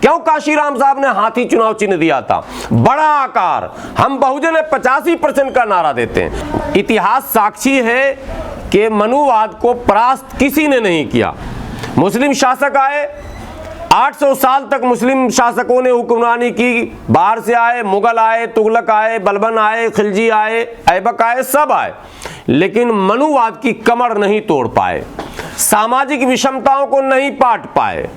क्यों काशीराम साहब ने हाथी चुनाव चिन्ह दिया था? बड़ा आकार, हम बहुजन 85% का नारा देते हैं। इतिहास साक्षी है कि मनुवाद को परास्त किसी ने नहीं किया। मुस्लिम शासक आए, 800 साल तक मुस्लिम शासकों ने हुक्मरानी की। बाहर से आए, मुगल आए, तुगलक आए, बलबन आए, खिलजी आए, ऐबक आए, सब आए, लेकिन मनुवाद की कमर नहीं तोड़ पाए, सामाजिक विषमताओं को नहीं पाट पाए।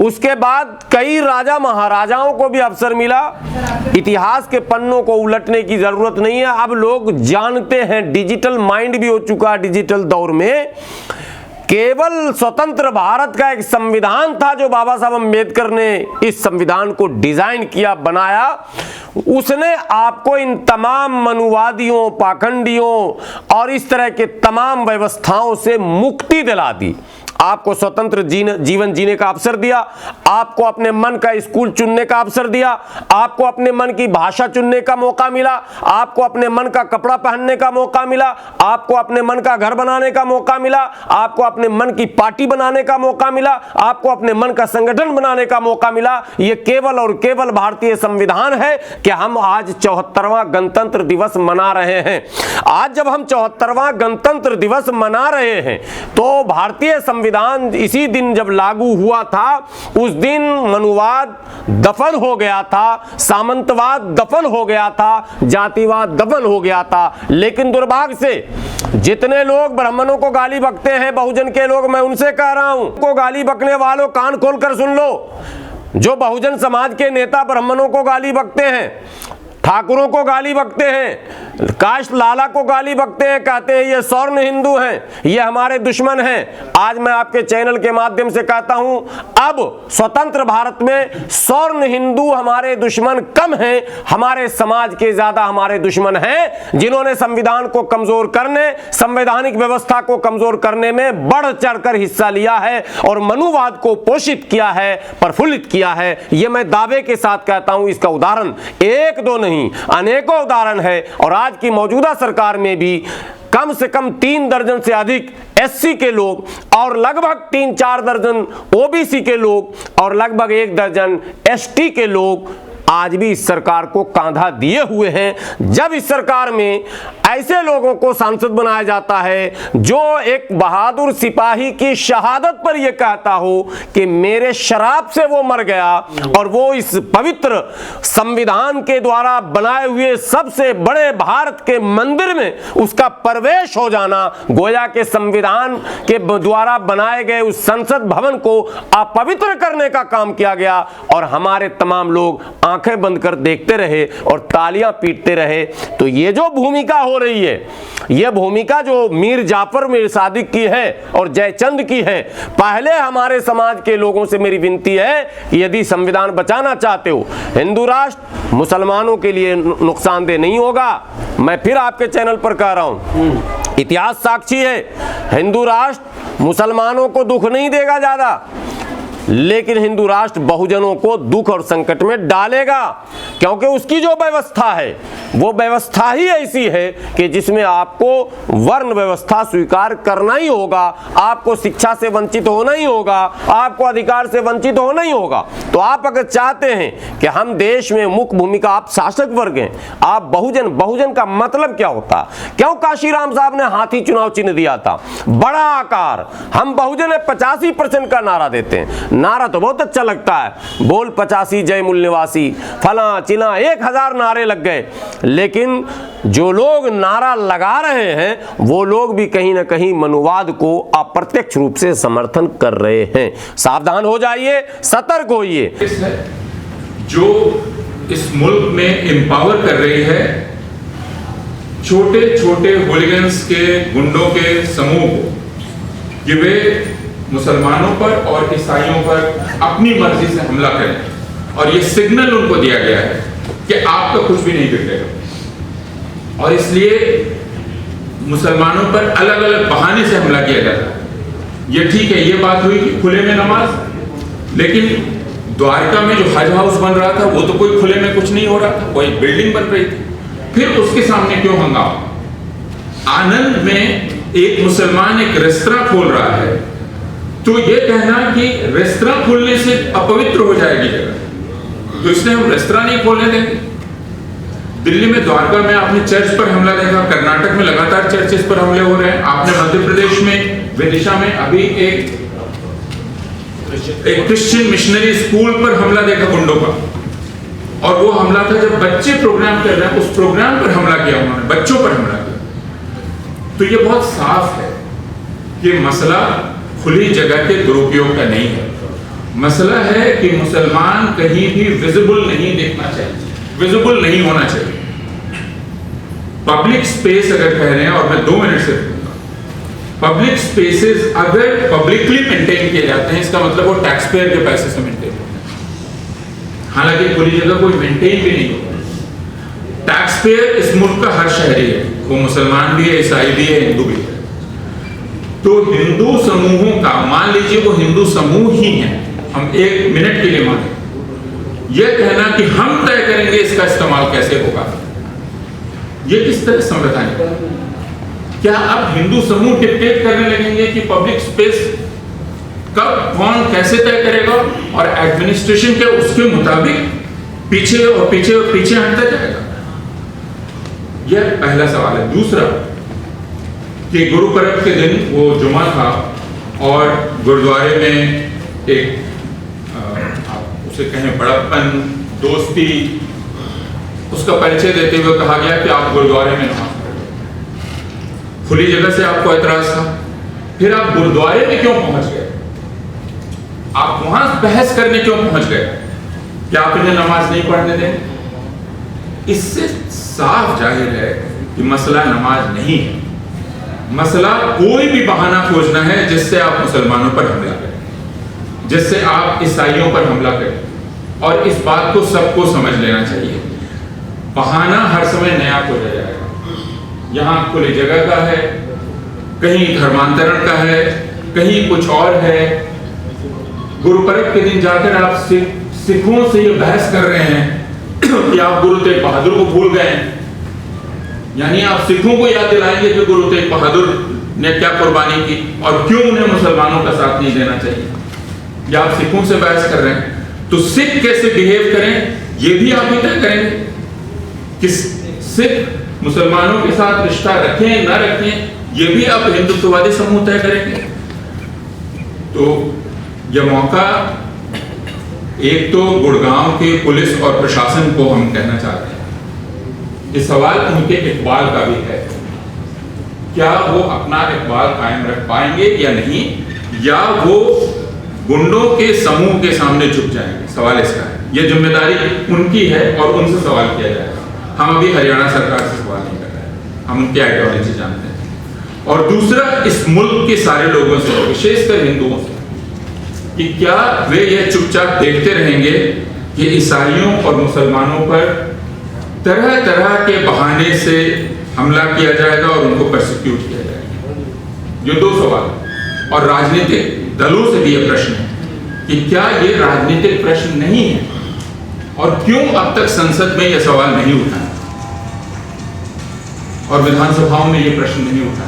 उसके बाद कई राजा महाराजाओं को भी अवसर मिला। इतिहास के पन्नों को उलटने की जरूरत नहीं है, अब लोग जानते हैं, डिजिटल माइंड भी हो चुका है। डिजिटल दौर में केवल स्वतंत्र भारत का एक संविधान था जो बाबा साहब अम्बेडकर ने इस संविधान को डिजाइन किया, बनाया। उसने आपको इन तमाम मनुवादियों, पाखंडियों और इस तरह के तमाम व्यवस्थाओं से मुक्ति दिला दी। आपको स्वतंत्र जीवन जीने का अवसर दिया, आपको अपने मन का स्कूल चुनने का अवसर दिया, आपको अपने मन की भाषा चुनने का मौका मिला, आपको अपने मन का कपड़ा पहनने का मौका मिला, आपको अपने मन का घर बनाने का मौका मिला, आपको अपने मन की पार्टी बनाने का मौका मिला, आपको अपने मन का संगठन बनाने का मौका मिला। यह केवल और केवल भारतीय संविधान है कि हम आज 74वां गणतंत्र दिवस मना रहे हैं। आज जब हम 74वां गणतंत्र दिवस मना रहे हैं तो भारतीय संविधान इसी दिन जब लागू हुआ था, उस दिन मनुवाद दफन हो गया था, सामंतवाद दफन हो गया था, जातिवाद दफन हो गया था। लेकिन दुर्भाग्य से जितने लोग ब्राह्मणों को गाली बकते हैं, बहुजन के लोग, मैं उनसे कह रहा हूं, को गाली बकने वालों कान खोलकर सुन लो। जो बहुजन समाज के नेता ब्राह्मणों को गाली बकते हैं, ठाकुरों को गाली बकते हैं, काश लाला को गाली बकते हैं, कहते हैं ये स्वर्ण हिंदू हैं, ये हमारे दुश्मन हैं। आज मैं आपके चैनल के माध्यम से कहता हूं, अब स्वतंत्र भारत में स्वर्ण हिंदू हमारे दुश्मन कम हैं, हमारे समाज के ज्यादा हमारे दुश्मन हैं, जिन्होंने संविधान को कमजोर करने, संवैधानिक व्यवस्था को कमजोर करने में बढ़ चढ़कर हिस्सा लिया है और मनुवाद को पोषित किया है, प्रफुल्लित किया है। यह मैं दावे के साथ कहता हूं। इसका उदाहरण एक दो नहीं, अनेकों उदाहरण है। और आज की मौजूदा सरकार में भी कम से कम 3 दर्जन से अधिक एससी के लोग और लगभग 3-4 दर्जन ओबीसी के लोग और लगभग 1 दर्जन एसटी के लोग आज भी इस सरकार को कांधा दिए हुए हैं। जब इस सरकार में ऐसे लोगों को सांसद बनाया जाता है जो एक बहादुर सिपाही की शहादत पर यह कहता हो कि मेरे शराब से वो मर गया, और वो इस पवित्र संविधान के द्वारा बनाए हुए सबसे बड़े भारत के मंदिर में उसका प्रवेश हो जाना, गोया के संविधान के द्वारा बनाए गए उस संसद भवन को अपवित्र करने का काम किया गया, और हमारे तमाम लोग आंखें बंद कर देखते रहे और तालियां पीटते रहे। तो ये जो भूमिका हो रही है, यह भूमिका जो मीर जाफर मीर सादिक की है और जयचंद की है, पहले हमारे समाज के लोगों से मेरी विनती है कि यदि संविधान बचाना चाहते हो, हिंदू राष्ट्र मुसलमानों के लिए नुकसानदेह नहीं होगा। मैं फिर आपके चैनल पर कह रहा हूं, इतिहास साक्षी है, हिंदू राष्ट्र मुसलमानों को दुख नहीं देगा ज्यादा, लेकिन हिंदू राष्ट्र बहुजनों को दुख और संकट में डालेगा, क्योंकि उसकी जो व्यवस्था है वो व्यवस्था ही ऐसी है कि जिसमें आपको वर्ण व्यवस्था स्वीकार करना ही होगा, आपको शिक्षा से वंचित होना ही होगा, आपको अधिकार से वंचित होना ही होगा। तो आप अगर चाहते हैं कि हम देश में मुख्य भूमिका, आप शासक वर्ग हैं, आप बहुजन, बहुजन का मतलब क्या होता? क्यों काशीराम साहब ने हाथी चुनाव चिन्ह दिया था? बड़ा आकार, हम बहुजन 85% का नारा देते हैं। नारा तो बहुत अच्छा लगता है, बोल 85 जय मूल निवासी, फला चिला 1000 नारे लग गए, लेकिन जो लोग नारा लगा रहे हैं वो लोग भी कहीं ना कहीं मनुवाद को अप्रत्यक्ष रूप से समर्थन कर रहे हैं। सावधान हो जाइए, सतर्क होइए। जो इस मुल्क में एम्पावर कर रही है छोटे छोटे हुलिगन्स के, गुंडों के समूह को कि वे मुसलमानों पर और ईसाइयों पर अपनी मर्जी से हमला करें, और ये सिग्नल उनको दिया गया है कि आपका कुछ भी नहीं बिगड़ेगा। और इसलिए मुसलमानों पर अलग अलग बहाने से हमला किया जाता है। ये ठीक है, ये बात हुई कि खुले में नमाज, लेकिन द्वारका में जो हज हाउस बन रहा था वो तो कोई खुले में कुछ नहीं हो रहा था, वो एक बिल्डिंग बन रही थी। फिर उसके सामने क्यों हंगामा? आनंद में एक मुसलमान एक रेस्तरां खोल रहा है तो ये कहना कि रेस्तरां खोलने से अपवित्र हो जाएगी जगह, तो इसलिए हम रेस्तरां नहीं खोलने देंगे। दिल्ली में द्वारका में आपने चर्च पर हमला देखा, कर्नाटक में लगातार चर्चेस पर हमले हो रहे हैं, आपने मध्य प्रदेश में विदिशा में अभी एक क्रिश्चियन मिशनरी स्कूल पर हमला देखा गुंडों का, और वो हमला था जब बच्चे प्रोग्राम कर रहे हैं, उस प्रोग्राम पर हमला किया उन्होंने, बच्चों पर हमला किया। तो ये बहुत साफ है कि मसला खुली जगह के दुरुपयोग का नहीं है, मसला है कि मुसलमान कहीं भी विजिबल नहीं देखना चाहिए, विजिबल नहीं होना चाहिए। पब्लिक स्पेस अगर कह रहे हैं, और मैं 2 मिनट से पब्लिक स्पेसेस अगर पब्लिकली मेंटेन किए जाते हैं, इसका मतलब वो टैक्स पेयर के पैसे से मेंटेन होते हैं। हालांकि खुली जगह कोई मेंटेन भी नहीं होता। टैक्स पेयर इस मुल्क का हर शहरी है, वो मुसलमान भी है, ईसाई भी है, हिंदू भी है। तो हिंदू समूहों का, मान लीजिए वो हिंदू समूह ही हैं, हम 1 मिनट के लिए माने, यह कहना कि हम तय करेंगे इसका इस्तेमाल कैसे होगा, यह किस तरह संवैधानिक है? क्या अब हिंदू समूह डिक्टेट करने लगेंगे कि पब्लिक स्पेस कब कौन कैसे तय करेगा, और एडमिनिस्ट्रेशन के उसके मुताबिक पीछे और पीछे और पीछे हटता जाएगा? यह पहला सवाल है। दूसरा कि गुरु पर्व के दिन वो जुमा था और गुरुद्वारे में एक आप उसे कहें बड़प्पन, दोस्ती, उसका परिचय देते हुए कहा गया कि आप गुरुद्वारे में नमाज पढ़ो। खुली जगह से आपको एतराज था, फिर आप गुरुद्वारे में क्यों पहुंच गए? आप वहां बहस करने क्यों पहुंच गए कि आप इन्हें नमाज नहीं पढ़ने दें? इससे साफ जाहिर है कि मसला नमाज नहीं है, मसला कोई भी बहाना खोजना है जिससे आप मुसलमानों पर हमला करें, जिससे आप ईसाइयों पर हमला करें। और इस बात को सबको समझ लेना चाहिए, बहाना हर समय नया खोजा जाएगा। यहाँ खुली जगह का है, कहीं धर्मांतरण का है, कहीं कुछ और है। गुरुपर्व के दिन जाकर आप सिखों से ये बहस कर रहे हैं कि आप गुरु तेग बहादुर को भूल गए, यानी आप सिखों को याद दिलाएंगे कि गुरु तेग बहादुर ने क्या कुर्बानी की और क्यों उन्हें मुसलमानों का साथ नहीं देना चाहिए। या आप सिखों से बहस कर रहे हैं, तो सिख कैसे बिहेव करें ये भी आप ही तय करेंगे कि सिख मुसलमानों के साथ रिश्ता रखें ना रखें, ये भी आप हिंदुत्ववादी समूह तय करेंगे। तो यह मौका एक तो गुड़गांव के पुलिस और प्रशासन को हम कहना चाहते हैं, ये सवाल उनके इकबाल का भी है, क्या वो अपना इकबाल कायम रख पाएंगे या नहीं, या वो गुंडों के समूह के सामने झुक जाएंगे? सवाल इसका है, ये जिम्मेदारी उनकी है और उनसे सवाल किया जाएगा। हम अभी हरियाणा सरकार से सवाल नहीं कर रहे हैं, हम उनकी आइडियोलॉजी जानते हैं। और दूसरा, इस मुल्क के सारे लोगों से, विशेषकर हिंदुओं से, कि क्या वे यह चुपचाप देखते रहेंगे कि ईसाइयों और मुसलमानों पर तरह तरह के बहाने से हमला किया जाएगा और उनको परसिक्यूट किया जाएगा? ये 2 सवाल। और राजनीतिक दलों से भी यह प्रश्न है कि क्या ये राजनीतिक प्रश्न नहीं है, और क्यों अब तक संसद में यह सवाल नहीं उठा और विधानसभाओं में यह प्रश्न नहीं उठा?